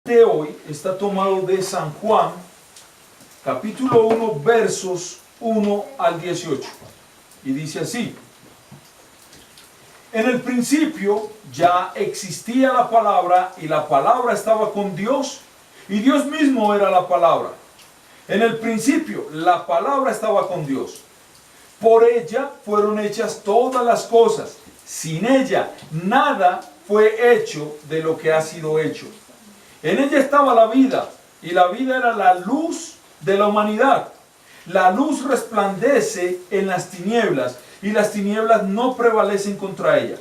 De hoy está tomado de San Juan, capítulo 1, versos 1 al 18. Y dice así: en el principio ya existía la palabra, y la palabra estaba con Dios, y Dios mismo era la palabra. En el principio la palabra estaba con Dios. Por ella fueron hechas todas las cosas. Sin ella nada fue hecho de lo que ha sido hecho. En ella estaba la vida, y la vida era la luz de la humanidad. La luz resplandece en las tinieblas, y las tinieblas no prevalecen contra ella.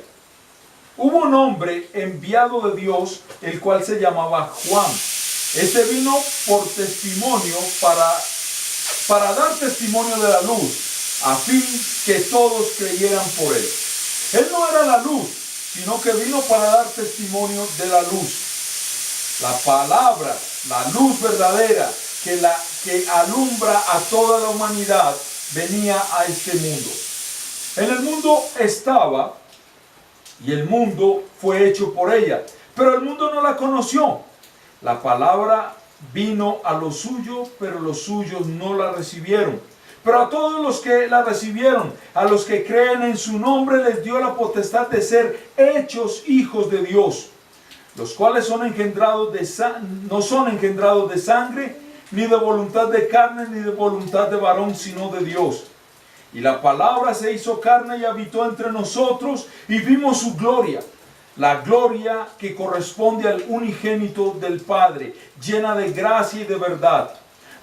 Hubo un hombre enviado de Dios, el cual se llamaba Juan. Este vino por testimonio, para dar testimonio de la luz, a fin que todos creyeran por él. Él no era la luz, sino que vino para dar testimonio de la luz. La palabra, la luz verdadera que alumbra a toda la humanidad, venía a este mundo. En el mundo estaba, y el mundo fue hecho por ella, pero el mundo no la conoció. La palabra vino a lo suyo, pero los suyos no la recibieron. Pero a todos los que la recibieron, a los que creen en su nombre, les dio la potestad de ser hechos hijos de Dios, los cuales no son engendrados de sangre, ni de voluntad de carne, ni de voluntad de varón, sino de Dios. Y la palabra se hizo carne y habitó entre nosotros, y vimos su gloria, la gloria que corresponde al unigénito del Padre, llena de gracia y de verdad.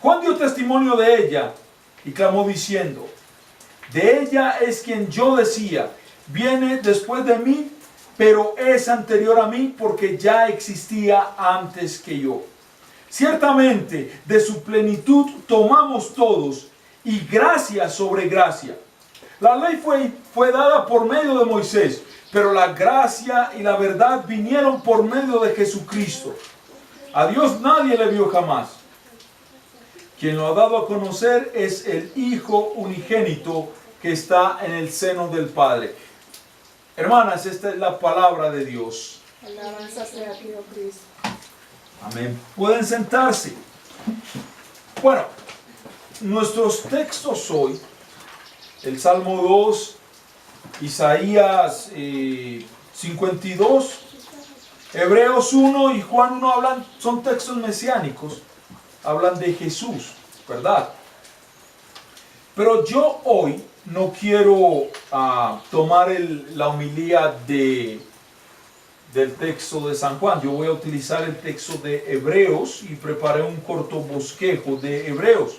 Juan dio testimonio de ella y clamó diciendo: de ella es quien yo decía, viene después de mí, pero es anterior a mí, porque ya existía antes que yo. Ciertamente de su plenitud tomamos todos, y gracia sobre gracia. La ley fue dada por medio de Moisés, pero la gracia y la verdad vinieron por medio de Jesucristo. A Dios nadie le vio jamás. Quien lo ha dado a conocer es el Hijo unigénito que está en el seno del Padre. Hermanas, esta es la palabra de Dios. Alabanza sea a ti, oh Cristo. Amén. Pueden sentarse. Bueno, nuestros textos hoy, el Salmo 2, Isaías 52, Hebreos 1 y Juan 1 son textos mesiánicos, hablan de Jesús, ¿verdad? Pero yo hoy no quiero tomar la homilía del texto de San Juan. Yo voy a utilizar el texto de Hebreos y preparé un corto bosquejo de Hebreos.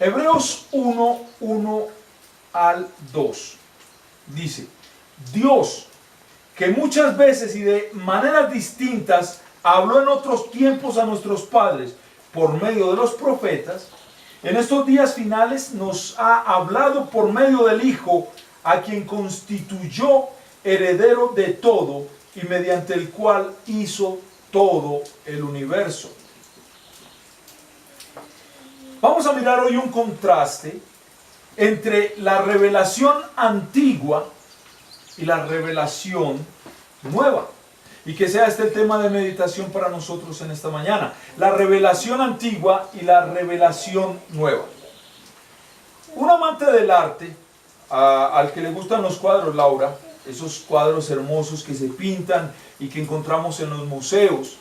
Hebreos 1, 1 al 2 dice: Dios, que muchas veces y de maneras distintas habló en otros tiempos a nuestros padres por medio de los profetas, en estos días finales nos ha hablado por medio del Hijo, a quien constituyó heredero de todo y mediante el cual hizo todo el universo. Vamos a mirar hoy un contraste entre la revelación antigua y la revelación nueva. Y que sea este el tema de meditación para nosotros en esta mañana. La revelación antigua y la revelación nueva. Un amante del arte, al que le gustan los cuadros, Laura, esos cuadros hermosos que se pintan y que encontramos en los museos,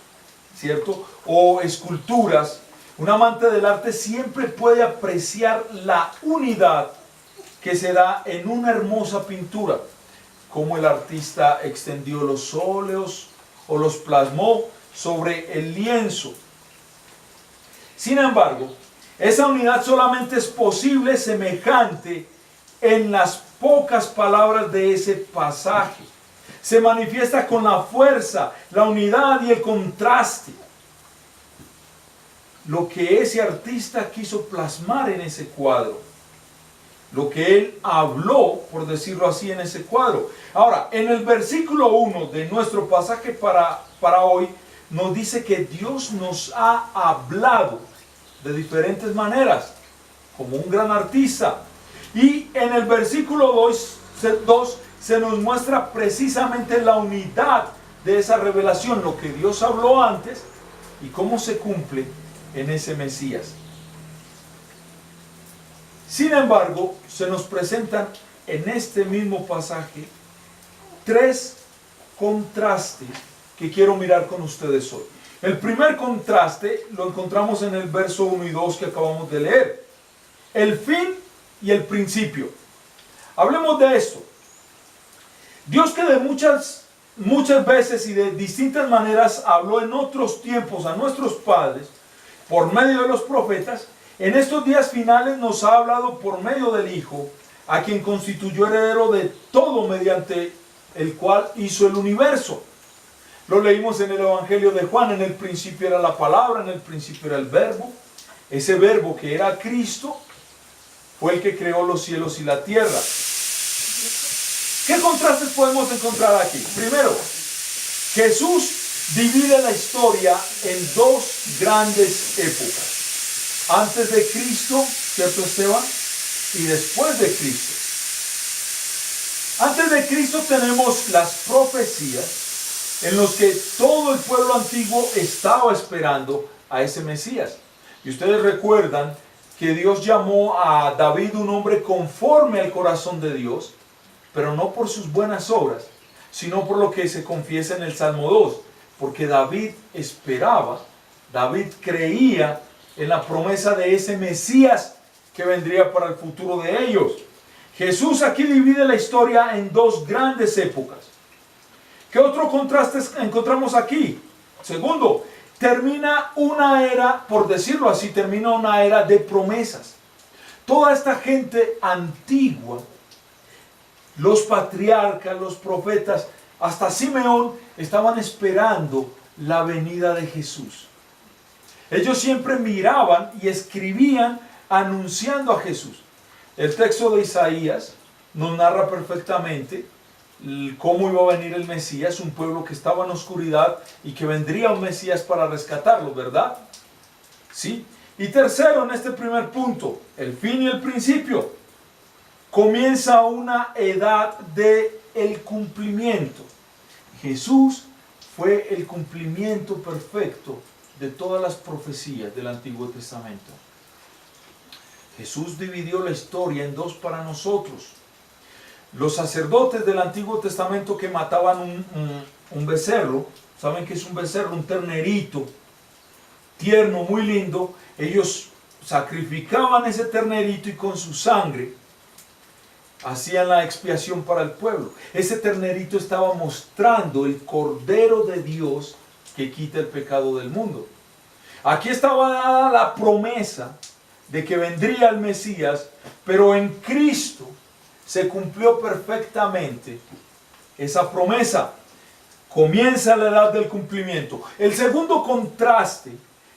¿cierto? O esculturas. Un amante del arte siempre puede apreciar la unidad que se da en una hermosa pintura, cómo el artista extendió los óleos o los plasmó sobre el lienzo. Sin embargo, esa unidad solamente es posible semejante en las pocas palabras de ese pasaje. Se manifiesta con la fuerza, la unidad y el contraste. Lo que ese artista quiso plasmar en ese cuadro. Lo que él habló, por decirlo así, en ese cuadro. Ahora, en el versículo 1 de nuestro pasaje para hoy, nos dice que Dios nos ha hablado de diferentes maneras, como un gran artista. Y en el versículo 2 se nos muestra precisamente la unidad de esa revelación, lo que Dios habló antes y cómo se cumple en ese Mesías. Sin embargo, se nos presentan en este mismo pasaje tres contrastes que quiero mirar con ustedes hoy. El primer contraste lo encontramos en el verso 1 y 2 que acabamos de leer. El fin y el principio. Hablemos de esto. Dios, que de muchas veces y de distintas maneras habló en otros tiempos a nuestros padres por medio de los profetas, en estos días finales nos ha hablado por medio del Hijo, a quien constituyó heredero de todo, mediante el cual hizo el universo. Lo leímos en el Evangelio de Juan. En el principio era la palabra, en el principio era el verbo. Ese verbo, que era Cristo, fue el que creó los cielos y la tierra. ¿Qué contrastes podemos encontrar aquí? Primero, Jesús divide la historia en dos grandes épocas. Antes de Cristo, ¿cierto, Esteban? Y después de Cristo. Antes de Cristo tenemos las profecías en los que todo el pueblo antiguo estaba esperando a ese Mesías. Y ustedes recuerdan que Dios llamó a David un hombre conforme al corazón de Dios, pero no por sus buenas obras, sino por lo que se confiesa en el Salmo 2, porque David esperaba, David creía en la promesa de ese Mesías que vendría para el futuro de ellos. Jesús aquí divide la historia en dos grandes épocas. ¿Qué otro contraste encontramos aquí? Segundo, termina una era, por decirlo así, termina una era de promesas. Toda esta gente antigua, los patriarcas, los profetas, hasta Simeón, estaban esperando la venida de Jesús. Ellos siempre miraban y escribían anunciando a Jesús. El texto de Isaías nos narra perfectamente cómo iba a venir el Mesías, un pueblo que estaba en oscuridad y que vendría un Mesías para rescatarlo, ¿verdad? ¿Sí? Y tercero, en este primer punto, el fin y el principio. Comienza una edad del cumplimiento. Jesús fue el cumplimiento perfecto de todas las profecías del Antiguo Testamento. Jesús dividió la historia en dos para nosotros. Los sacerdotes del Antiguo Testamento que mataban un becerro, ¿saben qué es un becerro? Un ternerito tierno, muy lindo. Ellos sacrificaban ese ternerito y con su sangre hacían la expiación para el pueblo. Ese ternerito estaba mostrando el Cordero de Dios que quita el pecado del mundo. Aquí estaba dada la promesa de que vendría el Mesías, pero en Cristo se cumplió perfectamente esa promesa. Comienza la edad del cumplimiento. El segundo contraste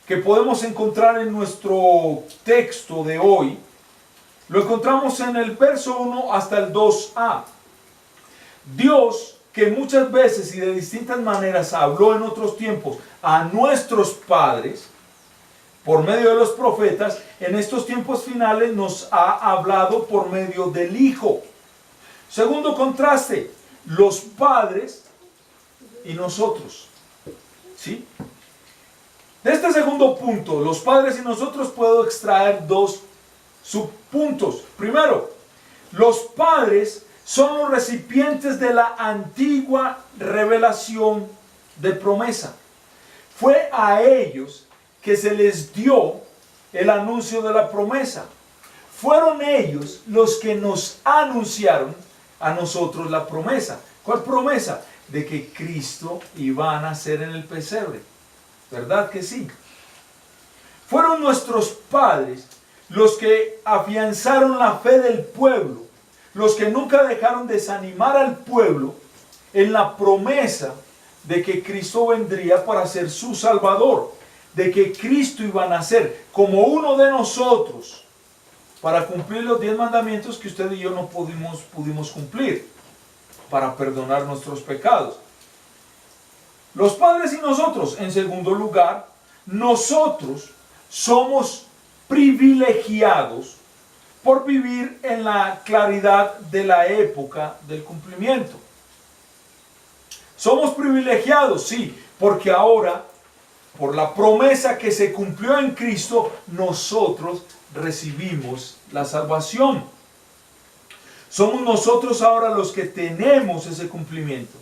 que podemos encontrar en nuestro texto de hoy, lo encontramos en el verso 1 hasta el 2a. Dios, que muchas veces y de distintas maneras habló en otros tiempos a nuestros padres, por medio de los profetas, en estos tiempos finales nos ha hablado por medio del Hijo. Segundo contraste, los padres y nosotros. ¿Sí? De este segundo punto, los padres y nosotros, puedo extraer dos subpuntos. Primero, los padres son los recipientes de la antigua revelación de promesa. Fue a ellos que se les dio el anuncio de la promesa. Fueron ellos los que nos anunciaron a nosotros la promesa. ¿Cuál promesa? De que Cristo iba a nacer en el pesebre. ¿Verdad que sí? Fueron nuestros padres los que afianzaron la fe del pueblo, los que nunca dejaron desanimar al pueblo en la promesa de que Cristo vendría para ser su Salvador, de que Cristo iba a nacer como uno de nosotros para cumplir los 10 mandamientos que usted y yo no pudimos cumplir, para perdonar nuestros pecados. Los padres y nosotros, en segundo lugar, nosotros somos privilegiados por vivir en la claridad de la época del cumplimiento. Somos privilegiados, sí, porque ahora, por la promesa que se cumplió en Cristo, nosotros recibimos la salvación. Somos nosotros ahora los que tenemos ese cumplimiento.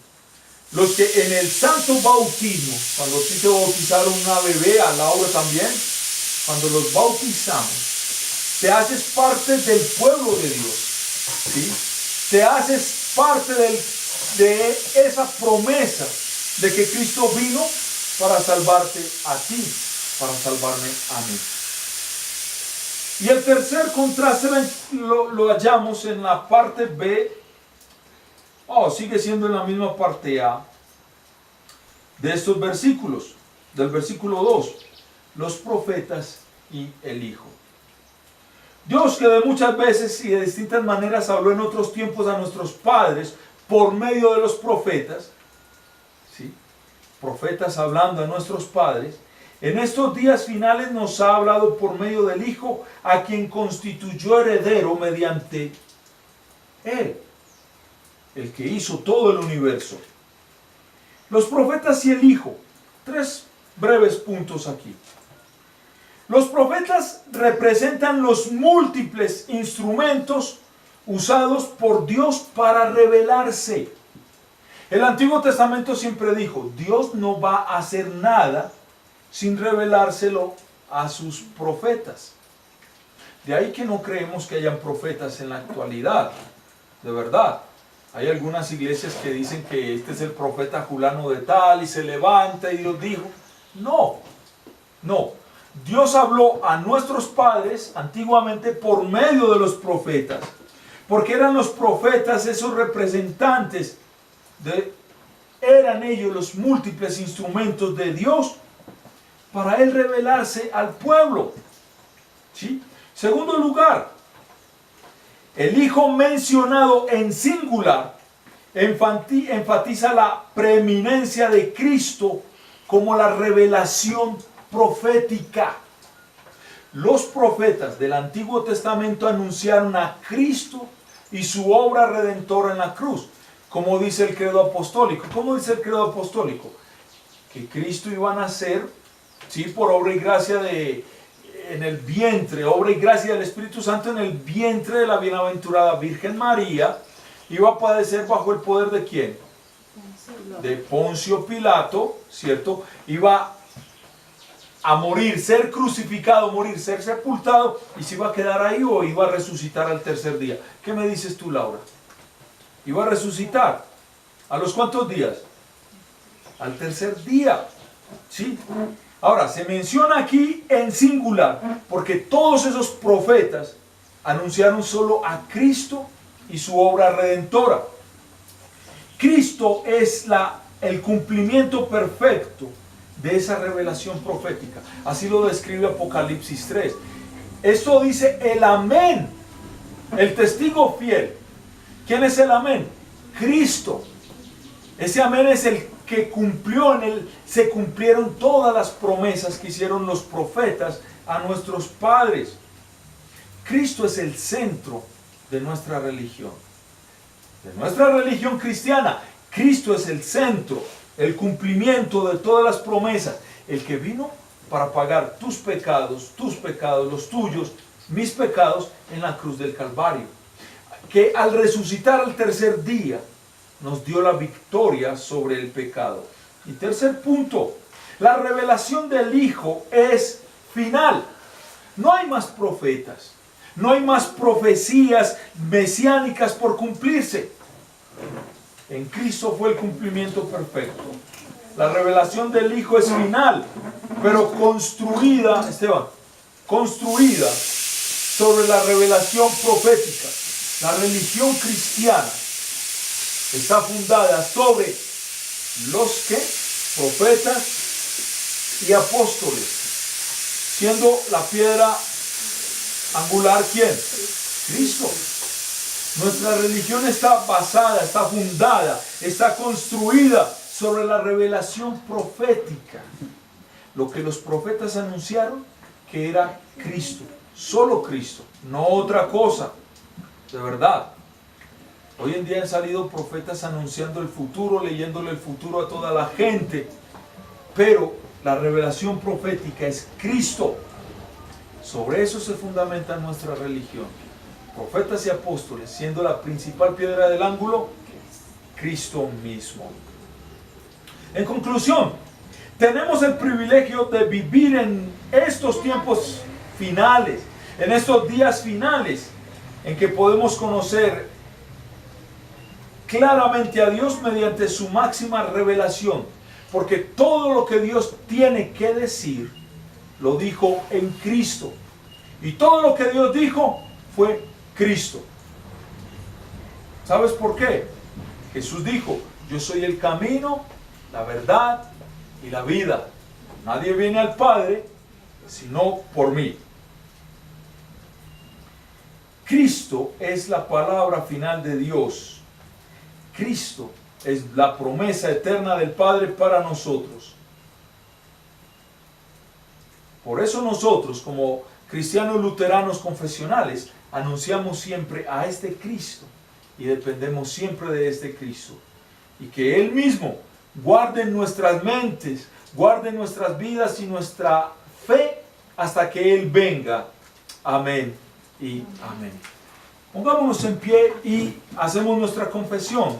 Los que en el santo bautismo, cuando sí te bautizaron una bebé, a Laura también, cuando los bautizamos, te haces parte del pueblo de Dios, ¿sí? Te haces parte de esa promesa de que Cristo vino para salvarte a ti, para salvarme a mí. Y el tercer contraste lo hallamos en la parte B. Sigue siendo en la misma parte A de estos versículos, del versículo 2, los profetas y el Hijo. Dios, que de muchas veces y de distintas maneras habló en otros tiempos a nuestros padres por medio de los profetas, ¿sí? Profetas hablando a nuestros padres, en estos días finales nos ha hablado por medio del Hijo, a quien constituyó heredero mediante Él, el que hizo todo el universo. Los profetas y el Hijo. 3 breves puntos aquí. Los profetas representan los múltiples instrumentos usados por Dios para revelarse. El Antiguo Testamento siempre dijo, Dios no va a hacer nada sin revelárselo a sus profetas. De ahí que no creemos que hayan profetas en la actualidad, de verdad. Hay algunas iglesias que dicen que este es el profeta fulano de tal y se levanta y Dios dijo. No. Dios habló a nuestros padres antiguamente por medio de los profetas. Porque eran los profetas esos representantes, eran ellos los múltiples instrumentos de Dios para Él revelarse al pueblo. ¿Sí? Segundo lugar, el Hijo mencionado en singular enfatiza la preeminencia de Cristo como la revelación profética. Los profetas del Antiguo Testamento anunciaron a Cristo y su obra redentora en la cruz. Como dice el credo apostólico. ¿Cómo dice el credo apostólico? Que Cristo iba a nacer, ¿sí? Por obra y gracia en el vientre, obra y gracia del Espíritu Santo en el vientre de la bienaventurada Virgen María, iba a padecer bajo el poder ¿de quién? De Poncio Pilato, ¿cierto? Iba a morir, ser crucificado, morir, ser sepultado, y se iba a quedar ahí o iba a resucitar al tercer día. ¿Qué me dices tú, Laura? Iba a resucitar. ¿A los cuántos días? Al tercer día, ¿sí? Ahora, se menciona aquí en singular, porque todos esos profetas anunciaron solo a Cristo y su obra redentora. Cristo es el cumplimiento perfecto de esa revelación profética. Así lo describe Apocalipsis 3. Esto dice el amén, el testigo fiel. ¿Quién es el amén? Cristo. Ese amén es el que cumplió, se cumplieron todas las promesas que hicieron los profetas a nuestros padres. Cristo es el centro de nuestra religión cristiana. Cristo es el centro, el cumplimiento de todas las promesas, el que vino para pagar tus pecados, los tuyos, mis pecados en la cruz del Calvario, que al resucitar al tercer día nos dio la victoria sobre el pecado. Y tercer punto, la revelación del Hijo es final. No hay más profetas, no hay más profecías mesiánicas por cumplirse. En Cristo fue el cumplimiento perfecto. La revelación del Hijo es final, pero construida, Esteban, construida sobre la revelación profética. La religión cristiana está fundada sobre los que profetas y apóstoles, siendo la piedra angular ¿quién? Cristo. Nuestra religión está basada, está fundada, está construida sobre la revelación profética. Lo que los profetas anunciaron que era Cristo, solo Cristo, no otra cosa, de verdad. Hoy en día han salido profetas anunciando el futuro, leyéndole el futuro a toda la gente, pero la revelación profética es Cristo. Sobre eso se fundamenta nuestra religión. Profetas y apóstoles, siendo la principal piedra del ángulo, Cristo mismo. En conclusión, tenemos el privilegio de vivir en estos tiempos finales, en estos días finales, en que podemos conocer claramente a Dios mediante su máxima revelación, porque todo lo que Dios tiene que decir, lo dijo en Cristo, y todo lo que Dios dijo fue Cristo. ¿Sabes por qué? Jesús dijo: yo soy el camino, la verdad y la vida. Nadie viene al Padre sino por mí. Cristo es la palabra final de Dios. Cristo es la promesa eterna del Padre para nosotros. Por eso nosotros, como cristianos luteranos confesionales, anunciamos siempre a este Cristo y dependemos siempre de este Cristo. Y que Él mismo guarde nuestras mentes, guarde nuestras vidas y nuestra fe hasta que Él venga. Amén y amén. Pongámonos en pie y hacemos nuestra confesión.